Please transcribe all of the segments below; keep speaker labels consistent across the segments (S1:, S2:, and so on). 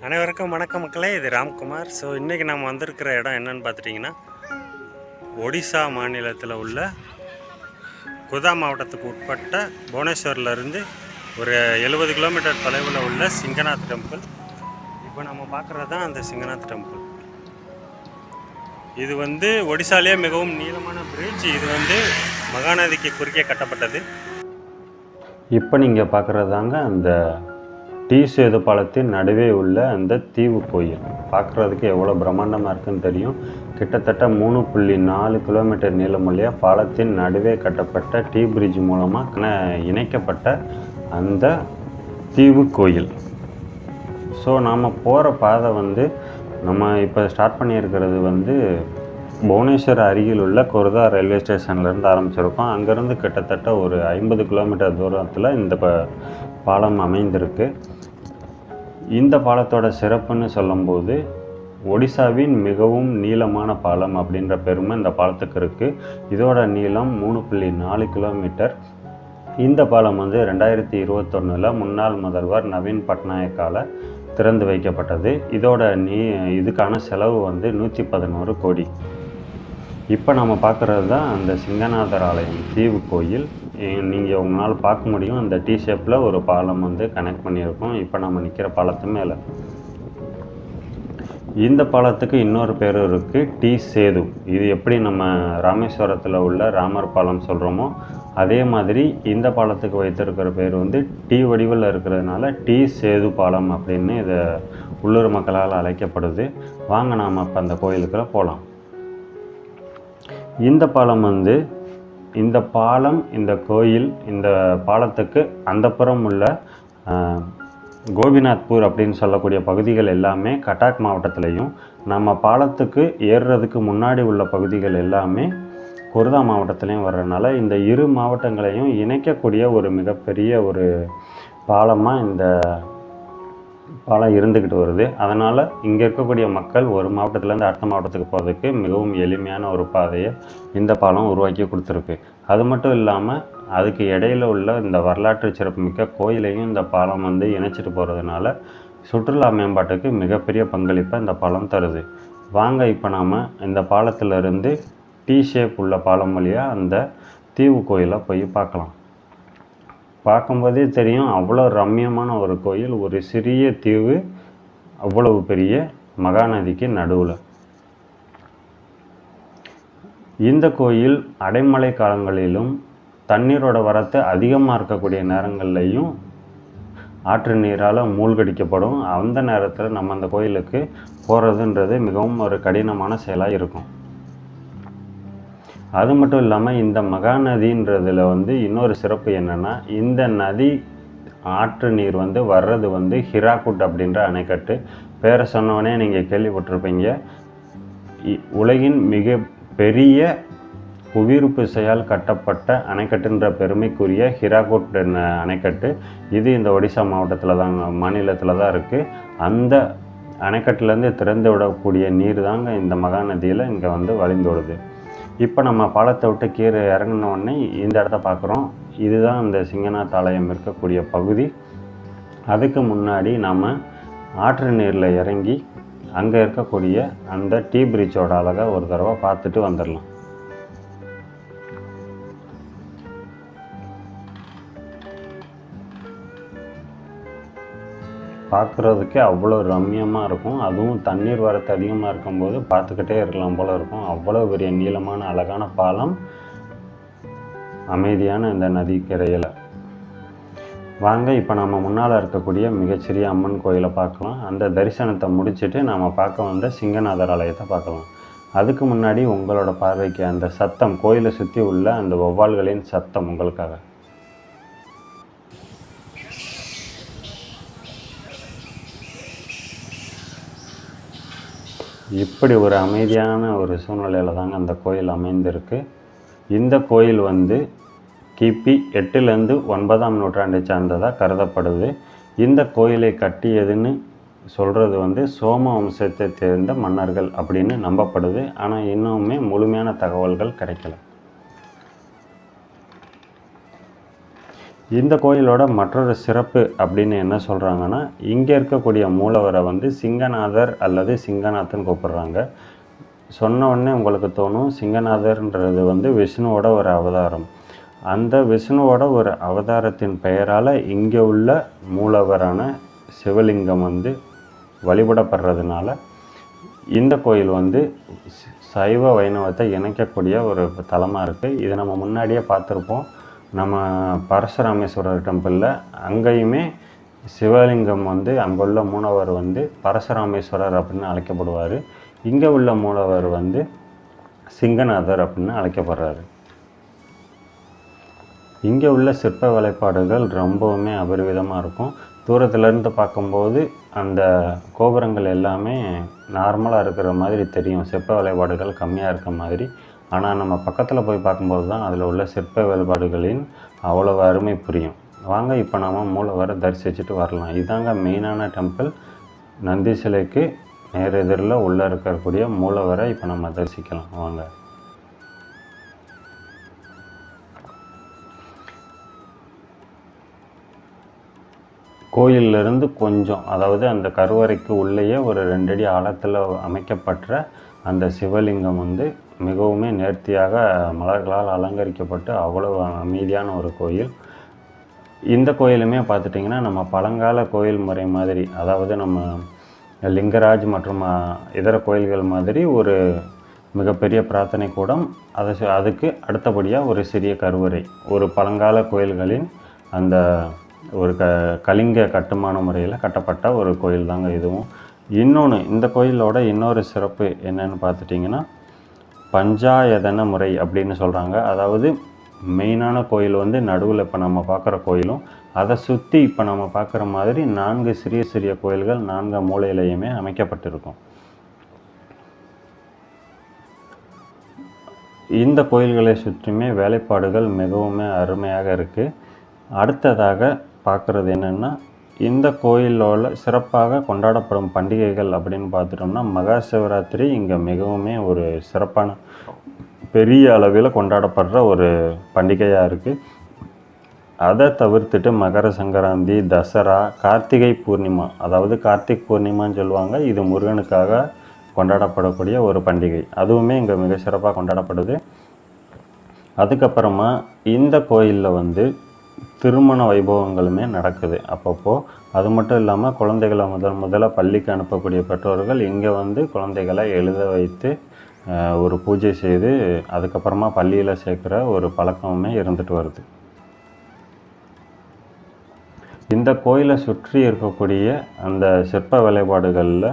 S1: அனைவருக்கும் வணக்கம் மக்களே, இது ராம்குமார். ஸோ இன்றைக்கி நம்ம வந்திருக்கிற இடம் என்னன்னு பார்த்துட்டிங்கன்னா, ஒடிசா மாநிலத்தில் உள்ள குதா மாவட்டத்துக்கு உட்பட்ட புவனேஸ்வரிலிருந்து ஒரு 70 கிலோமீட்டர் தொலைவில் உள்ள சிங்கநாத் டெம்பிள். இப்போ நம்ம பார்க்குறது தான் அந்த சிங்கநாத் டெம்பிள். இது ஒடிசாலேயே மிகவும் நீளமான பிரிட்ஜ். இது மகாநதிக்கு குறுக்கே கட்டப்பட்டது. இப்போ நீங்கள் பார்க்குறது தாங்க அந்த டி சேது பாலத்தின் நடுவே உள்ள அந்த தீவு கோயில். பார்க்குறதுக்கு எவ்வளோ பிரம்மாண்டமாக இருக்குன்னு தெரியும். கிட்டத்தட்ட 3.4 கிலோமீட்டர் நீளமுள்ள பாலத்தின் நடுவே கட்டப்பட்ட டீ பிரிட்ஜ் மூலமாக இணைக்கப்பட்ட அந்த தீவு கோயில். ஸோ நாம் போகிற பாதை நம்ம இப்போ ஸ்டார்ட் பண்ணியிருக்கிறது புவனேஸ்வர் அருகில் உள்ள குர்தா ரயில்வே ஸ்டேஷன்லேருந்து ஆரம்பிச்சிருக்கோம். அங்கேருந்து கிட்டத்தட்ட ஒரு 50 கிலோமீட்டர் தூரத்தில் இந்த பாலம் அமைந்திருக்கு. இந்த பாலத்தோட சிறப்புன்னு சொல்லும்போது, ஒடிசாவின் மிகவும் நீளமான பாலம் அப்படின்ற பெருமை இந்த பாலத்துக்கு இருக்குது. இதோட நீளம் 3.4 கிலோமீட்டர். இந்த பாலம் 2021 முன்னாள் முதல்வர் நவீன் பட்நாயக்கால் திறந்து வைக்கப்பட்டது. இதோட இதுக்கான செலவு 111 கோடி. இப்போ நம்ம பார்க்குறது தான் அந்த சிங்கநாதர் ஆலயம் தீவு கோயில். நீங்கள் உங்களால் பார்க்க முடியும், அந்த டி ஷேப்பில் ஒரு பாலம் கனெக்ட் பண்ணியிருக்கோம். இப்போ நம்ம நிற்கிற பாலத்து மேலே. இந்த பாலத்துக்கு இன்னொரு பேர் இருக்குது, டி சேது. இது எப்படி நம்ம ராமேஸ்வரத்தில் உள்ள ராமர் பாலம் சொல்கிறோமோ அதே மாதிரி இந்த பாலத்துக்கு வைத்திருக்கிற பேர் டி வடிவில் இருக்கிறதுனால டி சேது பாலம் அப்படின்னு இதை உள்ளூர் மக்களால் அழைக்கப்படுது. வாங்க நாம் இப்போ அந்த கோயிலுக்குள்ள போகலாம். இந்த பாலம் இந்த கோயில், இந்த பாலத்துக்கு அந்த புறம் உள்ள கோபிநாத்பூர் அப்படின்னு சொல்லக்கூடிய பகுதிகள் எல்லாமே கட்டாக் மாவட்டத்திலையும், நம்ம பாலத்துக்கு ஏறுறதுக்கு முன்னாடி உள்ள பகுதிகள் எல்லாமே குர்தா மாவட்டத்திலையும் வர்றதுனால இந்த இரு மாவட்டங்களையும் இணைக்கக்கூடிய ஒரு மிகப்பெரிய ஒரு பாலமாக இந்த பாலம் இருந்துக்கிட்டு வருது. அதனால் இங்கே இருக்கக்கூடிய மக்கள் ஒரு மாவட்டத்திலேருந்து அடுத்த மாவட்டத்துக்கு போகிறதுக்கு மிகவும் எளிமையான ஒரு பாதையை இந்த பாலம் உருவாக்கி கொடுத்துருக்கு. அது மட்டும் இல்லாமல் அதுக்கு இடையில் உள்ள இந்த வரலாற்று சிறப்புமிக்க கோயிலையும் இந்த பாலம் இணைச்சிட்டு போகிறதுனால சுற்றுலா மேம்பாட்டுக்கு மிகப்பெரிய பங்களிப்பை இந்த பாலம் தருது. வாங்க இப்போ நாம் இந்த பாலத்திலிருந்து டி ஷேப் உள்ள பாலம் வழியாக அந்த தீவு கோயிலை போய் பார்க்கலாம். பார்க்கும்போதே தெரியும், அவ்வளோ ரம்மியமான ஒரு கோயில். ஒரு சிறிய தீவு, அவ்வளவு பெரிய மகாநதிக்கு நடுவில். இந்த கோயில் அடைமழை காலங்களிலும் தண்ணீரோட வரத்து அதிகமாக இருக்கக்கூடிய நேரங்கள்லையும் ஆற்று நீரால் மூழ்கடிக்கப்படும். அந்த நேரத்தில் நம்ம அந்த கோயிலுக்கு போகிறதுன்றது மிகவும் ஒரு கடினமான செயலாக இருக்கும். அது மட்டும் இல்லாமல் இந்த மகாநதின்றதில் இன்னொரு சிறப்பு என்னென்னா, இந்த நதி ஆற்று நீர் வர்றது ஹிராகுட் அப்படின்ற அணைக்கட்டு. பேரை சொன்னோடனே நீங்கள் கேள்விப்பட்டிருப்பீங்க. உலகின் மிக பெரிய புவியீர்ப்பு செயல் கட்டப்பட்ட அணைக்கட்டுன்ற பெருமைக்குரிய ஹிராகுட் அணைக்கட்டு இது இந்த ஒடிசா மாநிலத்தில் தான் இருக்குது. அந்த அணைக்கட்டுலேருந்து திறந்து விடக்கூடிய நீர் தாங்க இந்த மகாநதியில் இங்கே வழிந்தோடுது. இப்போ நம்ம பாலத்தை விட்டு கீழே இறங்கினோடனே இந்த இடத்த பார்க்குறோம். இதுதான் இந்த சிங்கநாத் ஆலயம் இருக்கக்கூடிய பகுதி. அதுக்கு முன்னாடி நாம் ஆற்று நீரில் இறங்கி அங்கே இருக்கக்கூடிய அந்த டீ பிரிட்ஜோட அழகை ஒரு தடவை பார்த்துட்டு வந்துடலாம். பார்க்குறதுக்கே அவ்வளோ ரம்மியமாக இருக்கும். அதுவும் தண்ணீர் வரத்து அதிகமாக இருக்கும்போது பார்த்துக்கிட்டே இருக்கலாம் போல் இருக்கும். அவ்வளோ பெரிய நீளமான அழகான பாலம் அமைதியான இந்த நதிக்கரையில். வாங்க இப்போ நம்ம முன்னால் இருக்கக்கூடிய மிகச்சிறிய அம்மன் கோயிலை பார்க்கலாம். அந்த தரிசனத்தை முடிச்சுட்டு நாம் பார்க்க சிங்கநாதர் ஆலயத்தை பார்க்கலாம். அதுக்கு முன்னாடி உங்களோட பார்வைக்கு அந்த சத்தம், கோயிலை சுற்றி உள்ள அந்த வௌவால்களின் சத்தம் உங்களுக்காக. இப்படி ஒரு அமைதியான ஒரு சூழ்நிலையில் தாங்க அந்த கோயில் அமைந்திருக்கு. இந்த கோயில் கிபி 8லேருந்து 9ஆம் நூற்றாண்டை சார்ந்ததாக கருதப்படுது. இந்த கோயிலை கட்டியதுன்னு சொல்கிறது சோம வம்சத்தை சேர்ந்த மன்னர்கள் அப்படின்னு நம்பப்படுது. ஆனால் இன்னுமே முழுமையான தகவல்கள் கிடைக்கல. இந்த கோயிலோட மற்றொரு சிறப்பு அப்படின்னு என்ன சொல்கிறாங்கன்னா, இங்கே இருக்கக்கூடிய மூலவரை வந்து சிங்கநாதர் அல்லது சிங்கநாதன் கூப்பிடுறாங்க. சொன்ன உடனே உங்களுக்கு தோணும், சிங்கநாதர்ன்றது வந்து விஷ்ணுவோட ஒரு அவதாரம். அந்த விஷ்ணுவோட ஒரு அவதாரத்தின் பெயரால் இங்கே உள்ள மூலவரான சிவலிங்கம் வந்து வழிபடப்படுறதுனால இந்த கோயில் வந்து சைவ வைணவத்தை இணைக்கக்கூடிய ஒரு தலமாக இருக்குது. இதை நம்ம முன்னாடியே பார்த்துருப்போம். நம்ம பரசுராமேஸ்வரர் டெம்பிளில் அங்கேயுமே சிவலிங்கம் வந்து அங்குள்ள மூலவர் வந்து பரசுராமேஸ்வரர் அப்படின்னு அழைக்கப்படுவார். இங்கே உள்ள மூலவர் வந்து சிங்கநாதர் அப்படின்னு அழைக்கப்படுறாரு. இங்கே உள்ள சிற்ப வேலைப்பாடுகள் ரொம்பவுமே அபரிவிதமாக இருக்கும். தூரத்துலேருந்து பார்க்கும்போது அந்த கோபுரங்கள் எல்லாமே நார்மலாக இருக்கிற மாதிரி தெரியும், சிற்ப வேலைப்பாடுகள் கம்மியாக இருக்க மாதிரி. ஆனால் நம்ம பக்கத்தில் போய் பார்க்கும்போது தான் அதில் உள்ள சிற்ப வேலைப்பாடுகளின் அவ்வளவு அருமை புரியும். வாங்க இப்போ நம்ம மூலவரை தரிசிச்சுட்டு வரலாம். இதாங்க மெயினான டெம்பிள். நந்தி சிலைக்கு நேர் எதிரில் உள்ளே இருக்கக்கூடிய மூலவரை இப்போ நம்ம தரிசிக்கலாம். வாங்க. கோயிலிருந்து கொஞ்சம், அதாவது அந்த கருவறைக்கு உள்ளேயே ஒரு 2 அடி ஆழத்தில் அமைக்கப்பட்ட அந்த சிவலிங்கம் வந்து மிகவுமே நேர்த்தியாக மலர்களால் அலங்கரிக்கப்பட்டு அவ்வளவு அமைதியான ஒரு கோயில். இந்த கோயிலுமே பார்த்துட்டிங்கன்னா நம்ம பழங்கால கோயில் முறை மாதிரி, அதாவது நம்ம லிங்கராஜ் மற்றும் இதர கோயில்கள் மாதிரி ஒரு மிகப்பெரிய பிரார்த்தனை கூடம், அதுக்கு அடுத்தபடியாக ஒரு சிறிய கருவறை, ஒரு பழங்கால கோயில்களின் அந்த ஒரு கலிங்க கட்டுமான முறையில் கட்டப்பட்ட ஒரு கோயில் தாங்க இதுவும். இன்னொன்று, இந்த கோயிலோட இன்னொரு சிறப்பு என்னன்னு பார்த்துட்டிங்கன்னா, பஞ்சாயதன முறை அப்படின்னு சொல்கிறாங்க. அதாவது மெயினான கோயில் வந்து நடுவில் இப்போ நம்ம பார்க்குற கோயிலும், அதை சுற்றி இப்போ நம்ம பார்க்குற மாதிரி 4 சிறிய சிறிய கோயில்கள் 4 மூலையிலையுமே அமைக்கப்பட்டிருக்கும். இந்த கோயில்களை சுற்றியுமே வேலைப்பாடுகள் மிகவும் அருமையாக இருக்குது. அடுத்ததாக பார்க்குறது என்னென்னா, இந்த கோயிலோட சிறப்பாக கொண்டாடப்படும் பண்டிகைகள் அப்படின்னு பார்த்துட்டோம்னா, மகா சிவராத்திரி இங்கே மிகவும் ஒரு சிறப்பான பெரிய அளவில் கொண்டாடப்படுற ஒரு பண்டிகையாக இருக்குது. அதை தவிர்த்துட்டு மகர சங்கராந்தி, தசரா, கார்த்திகை பூர்ணிமா, அதாவது கார்த்திக் பூர்ணிமான்னு சொல்லுவாங்க, இது முருகனுக்காக கொண்டாடப்படக்கூடிய ஒரு பண்டிகை, அதுவுமே இங்கே மிக சிறப்பாக கொண்டாடப்படுது. அதுக்கப்புறமா இந்த கோயிலில் வந்து திருமண வைபவங்களுமே நடக்குது அப்பப்போ. அது மட்டும் இல்லாமல் குழந்தைகளை முதல்ல பள்ளிக்கு அனுப்பக்கூடிய பெற்றோர்கள் இங்கே வந்து குழந்தைகளை எழுத வைத்து ஒரு பூஜை செய்து அதுக்கப்புறமா பள்ளியில் சேர்க்குற ஒரு பழக்கமுமே இருந்துட்டு வருது. இந்த கோயிலை சுற்றி இருக்கக்கூடிய அந்த சிற்ப வேலைப்பாடுகளில்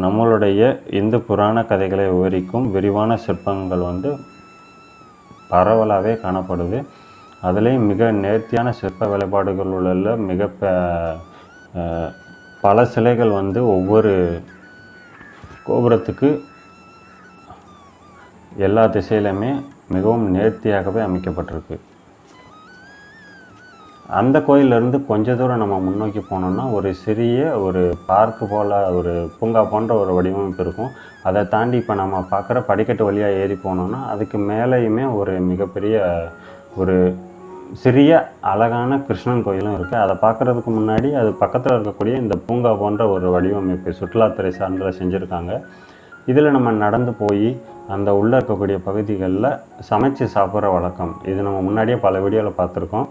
S1: நம்மளுடைய இந்து புராண கதைகளை விவரிக்கும் விரிவான சிற்பங்கள் வந்து பரவலாகவே காணப்படுது. அதுலேயும் மிக நேர்த்தியான சிற்ப வேலைப்பாடுகள் உள்ள பல சிலைகள் வந்து ஒவ்வொரு கோபுரத்துக்கு எல்லா திசையிலுமே மிகவும் நேர்த்தியாகவே அமைக்கப்பட்டிருக்கு. அந்த கோயிலிருந்து கொஞ்ச தூரம் நம்ம முன்னோக்கி போனோம்னா ஒரு சிறிய ஒரு பார்க்கு போல் ஒரு பூங்கா போன்ற ஒரு வடிவமைப்பு இருக்கும். அதை தாண்டி இப்போ நம்ம பார்க்குற படிக்கட்டு வழியாக ஏறி போனோம்னா அதுக்கு மேலேயுமே ஒரு மிகப்பெரிய ஒரு சிறிய அழகான கிருஷ்ணன் கோயிலும் இருக்குது. அதை பார்க்குறதுக்கு முன்னாடி அது பக்கத்தில் இருக்கக்கூடிய இந்த பூங்கா போன்ற ஒரு வடிவமைப்பு சுற்றுலாத்துறை சார்ந்தில் செஞ்சுருக்காங்க. இதில் நம்ம நடந்து போய் அந்த உள்ளே இருக்கக்கூடிய பகுதிகளில் சமைச்சு சாப்பிட்ற வழக்கம், இது நம்ம முன்னாடியே பல வீடியோவில் பார்த்துருக்கோம்.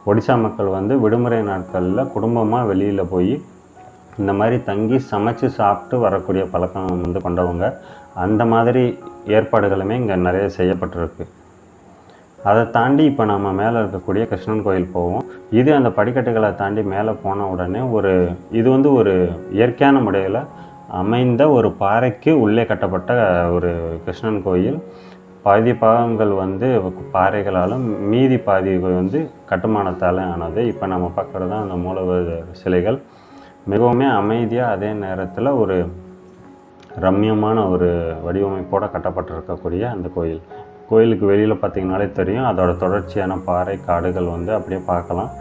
S1: ஒடிசா மக்கள் வந்து விடுமுறை நாட்களில் குடும்பமாக வெளியில் போய் இந்த மாதிரி தங்கி சமைச்சு சாப்பிட்டு வரக்கூடிய பழக்கம் வந்து கொண்டவங்க. அந்த மாதிரி ஏற்பாடுகளுமே இங்கே நிறைய செய்யப்பட்டிருக்கு. அதை தாண்டி இப்போ நம்ம மேலே இருக்கக்கூடிய கிருஷ்ணன் கோயில் போவோம். இது அந்த படிக்கட்டுகளை தாண்டி மேலே போன உடனே இது வந்து ஒரு இயற்கையான முறையில் அமைந்த ஒரு பாறைக்கு உள்ளே கட்டப்பட்ட ஒரு கிருஷ்ணன் கோயில். பாதி பாகங்கள் வந்து பாறைகளாலும் மீதி பாதி வந்து கட்டுமானத்தால் ஆனது. இப்போ நம்ம பார்க்குறது தான் அந்த மூலவர் சிலைகள். மிகவும் அமைதியாக அதே நேரத்தில் ஒரு ரம்யமான ஒரு வடிவமைப்போடு கட்டப்பட்டிருக்கக்கூடிய அந்த கோயில். கோயிலுக்கு வெளியில் பார்த்திங்கனாலே தெரியும், அதோட தொடர்ச்சியான பாறை காடுகள் வந்து அப்படியே பார்க்கலாம்.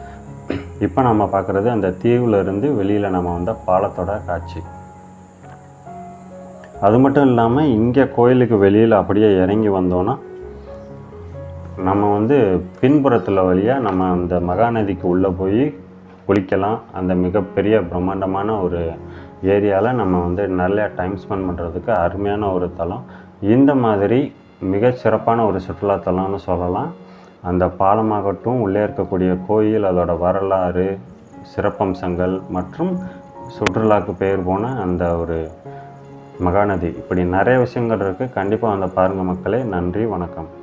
S1: இப்போ நம்ம பார்க்குறது அந்த தீவில் இருந்து வெளியில் நம்ம வந்த பாலத்தோட காட்சி. அது மட்டும் இல்லாமல் இங்கே கோயிலுக்கு வெளியில் அப்படியே இறங்கி வந்தோன்னா நம்ம வந்து பின்புறத்தில் வழியாக நம்ம அந்த மகாநதிக்கு உள்ளே போய் குளிக்கலாம். அந்த மிகப்பெரிய பிரம்மாண்டமான ஒரு ஏரியாவில் நம்ம வந்து நிறையா டைம் ஸ்பெண்ட் பண்ணுறதுக்கு அருமையான ஒரு தலம். இந்த மாதிரி மிகச்சிறப்பான ஒரு சுற்றுலாத்தலம்னு சொல்லலாம். அந்த பாலமாகட்டும், உள்ளே இருக்கக்கூடிய கோயில், அதோட வரலாறு, சிறப்பம்சங்கள் மற்றும் சுற்றுலாவுக்கு பெயர் போன அந்த ஒரு மகாநதி, இப்படி நிறைய விஷயங்கள் இருக்குது. கண்டிப்பாக வந்து பாருங்கள் மக்களே. நன்றி, வணக்கம்.